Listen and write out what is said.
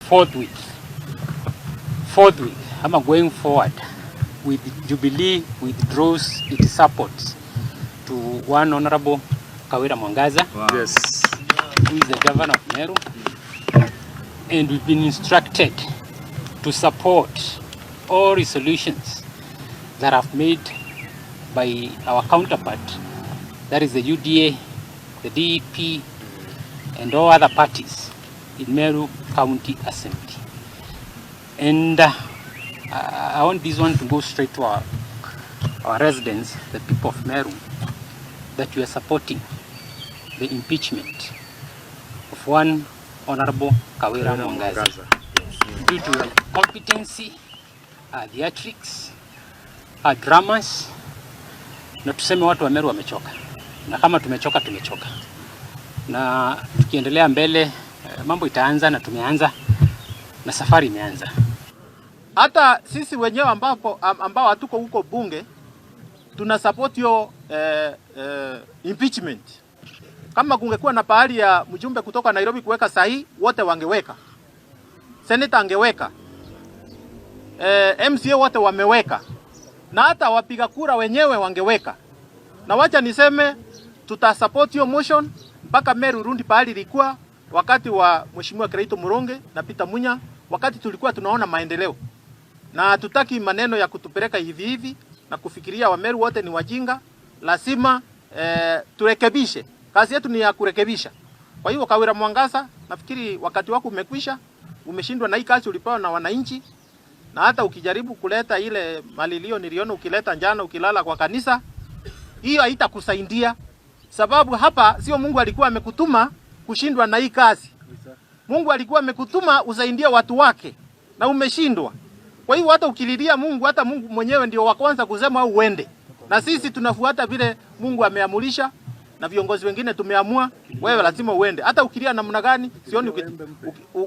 forthwith, going forward, with Jubilee withdraws its support to one Honorable KAWIRA Mwangaza, yes, who is the governor of Meru, and we've been instructed to support all resolutions that are made by our counterpart, that is the UDA, the DEP, and all other parties in Meru County Assembly. And I want this one to go straight to our residents, the people of Meru, that we are supporting the impeachment of one Honorable KAWIRA Mwangaza due to her competency, her theatrics, her dramas. Na tuseme watu wa Meru wamechoka, na kama tumechoka, na tukiendelea mbele mambo itaanza, na tumeanza na safari imeanza. Hata sisi wenyewe ambao hatuko huko bunge tuna support hiyo impeachment. Kama kungekuwa na pahali ya mjumbe kutoka Nairobi kuweka sahihi, wote wangeweka. Senator angeweka. MCA wote wameweka. Na hata wapiga kura wenyewe wangeweka. Na wacha niseme tutasupport hiyo motion mpaka Meru rundi pahali ilikuwa wakati wa Mheshimiwa Kiraito Muronge na Peter Munya, wakati tulikuwa tunaona maendeleo. Na hatutaki maneno ya kutupeleka hivi na kufikiria Wameru wote ni wajinga. Lazima turekebishe. Kazi yetu ni ya kurekebisha. Kwa hiyo KAWIRA Mwangaza, nafikiri wakati wako umekwisha. Umeshindwa na hii kazi ulipewa na wananchi. Na hata ukijaribu kuleta ile malilio niliona ukileta njana ukilala kwa kanisa, hiyo haitakusaidia. Sababu hapa sio Mungu alikuwa amekutuma kushindwa na hii kazi. Mungu alikuwa amekutuma usaidie watu wake na umeshindwa. Kwa hiyo hata ukililia Mungu, hata Mungu mwenyewe ndio wa kwanza kusema au uende. Na sisi tunafuata vile Mungu ameamulisha, na viongozi wengine tumeamua wewe lazima uende. Hata ukilia namna gani, sioni